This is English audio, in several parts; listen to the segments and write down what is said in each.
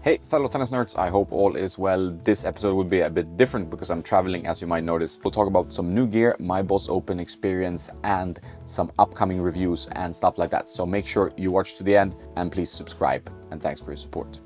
Hey fellow tennis nerds, I hope all is well. This episode will be a bit different because I'm traveling, as you might notice. We'll talk about some new gear, my Boss Open experience, and some upcoming reviews and stuff like that. So make sure you watch to the end and please subscribe, and thanks for your support.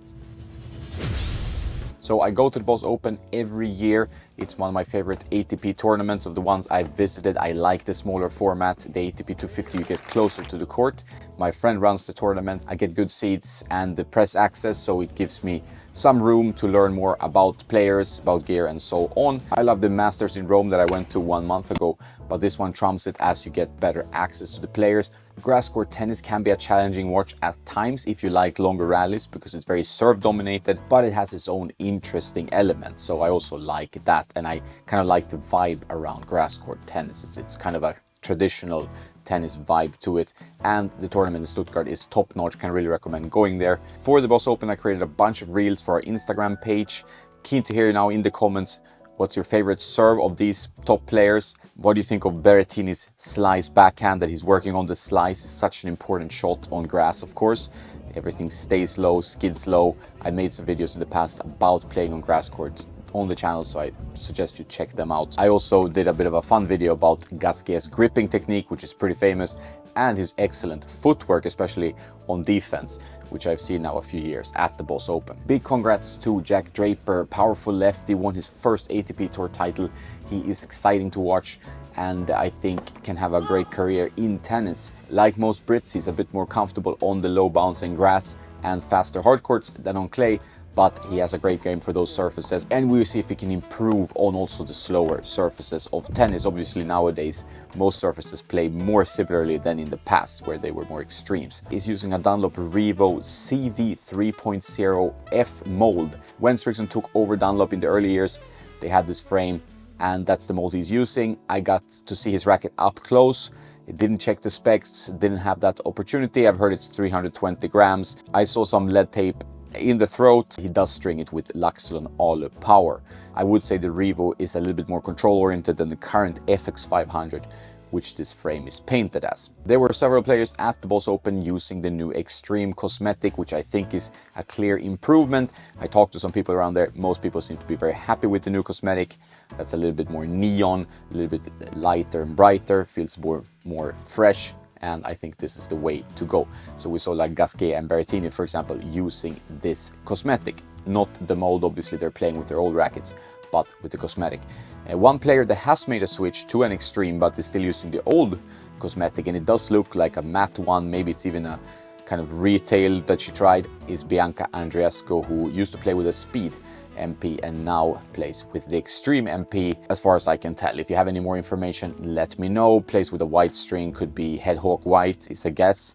So I go to the Boss Open every year. It's one of my favorite ATP tournaments. Of the ones I've visited, I like the smaller format. The ATP 250, you get closer to the court. My friend runs the tournament. I get good seats and the press access, so it gives me some room to learn more about players, about gear, and so on. I love the Masters in Rome that I went to 1 month ago, but this one trumps it as you get better access to the players. Grass court tennis can be a challenging watch at times if you like longer rallies because it's very serve dominated, but it has its own interesting elements. So I also like that, and I kind of like the vibe around grass court tennis. It's kind of a traditional tennis vibe to it, and the tournament in Stuttgart is top notch. Can really recommend going there. For the Boss Open, I created a bunch of reels for our Instagram page. Keen to hear now in the comments, what's your favorite serve of these top players? What do you think of Berrettini's slice backhand that he's working on? The slice is such an important shot on grass, of course. Everything stays low, skids low. I made some videos in the past about playing on grass courts on the channel, so I suggest you check them out. I also did a bit of a fun video about Gasquet's gripping technique, which is pretty famous, and his excellent footwork, especially on defense, which I've seen now a few years at the Boss Open. Big congrats to Jack Draper, powerful lefty, won his first ATP Tour title. He is exciting to watch and I think can have a great career in tennis. Like most Brits, he's a bit more comfortable on the low bouncing grass and faster hard courts than on clay, but he has a great game for those surfaces, and we'll see if he can improve on also the slower surfaces of tennis. Obviously nowadays most surfaces play more similarly than in the past where they were more extremes. He's using a Dunlop Revo CV 3.0 F mold. When Srixon took over Dunlop in the early years, they had this frame, and that's the mold he's using. I got to see his racket up close. It didn't check the specs, didn't have that opportunity. I've heard it's 320 grams. I saw some lead tape in the throat. He does string it with Laxilon All Power. I would say the Revo is a little bit more control oriented than the current FX500, which this frame is painted as. There were several players at the Boss Open using the new Extreme cosmetic, which I think is a clear improvement. I talked to some people around there. Most people seem to be very happy with the new cosmetic. That's a little bit more neon, a little bit lighter and brighter, feels more fresh. And I think this is the way to go. So we saw like Gasquet and Berrettini, for example, using this cosmetic. Not the mold, obviously they're playing with their old rackets, but with the cosmetic. One player that has made a switch to an Extreme but is still using the old cosmetic, and it does look like a matte one, maybe it's even a kind of retail that she tried, is Bianca Andreescu, who used to play with a Speed MP and now plays with the Extreme MP, as far as I can tell. If you have any more information, let me know. Plays with a white string, could be Head Hawk white is a guess.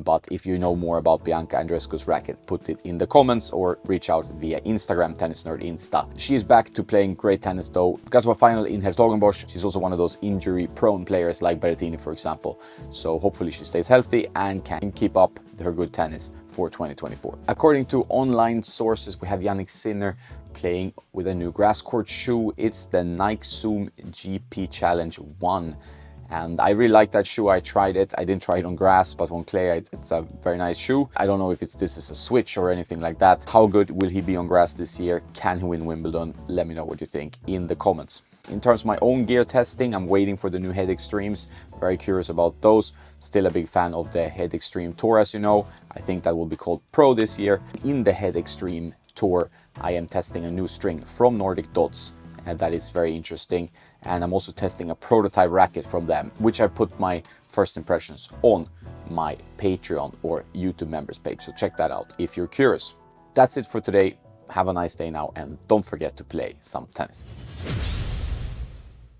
But if you know more about Bianca Andreescu's racket, put it in the comments or reach out via Instagram, Tennis Nerd Insta. She is back to playing great tennis though. Got to a final in Hertogenbosch. She's also one of those injury-prone players like Berrettini, for example. So hopefully she stays healthy and can keep up her good tennis for 2024. According to online sources, we have Jannik Sinner playing with a new grass court shoe. It's the Nike Zoom GP Challenge 1. And I really like that shoe. I tried it. I didn't try it on grass, but on clay, it's a very nice shoe. I don't know if this is a switch or anything like that. How good will he be on grass this year? Can he win Wimbledon? Let me know what you think in the comments. In terms of my own gear testing, I'm waiting for the new Head Extremes. Very curious about those. Still a big fan of the Head Extreme Tour, as you know. I think that will be called Pro this year. In the Head Extreme Tour, I am testing a new string from Nordic Dots. And that is very interesting. And I'm also testing a prototype racket from them, which I put my first impressions on my Patreon or YouTube members page. So check that out if you're curious. That's it for today. Have a nice day now, and don't forget to play some tennis.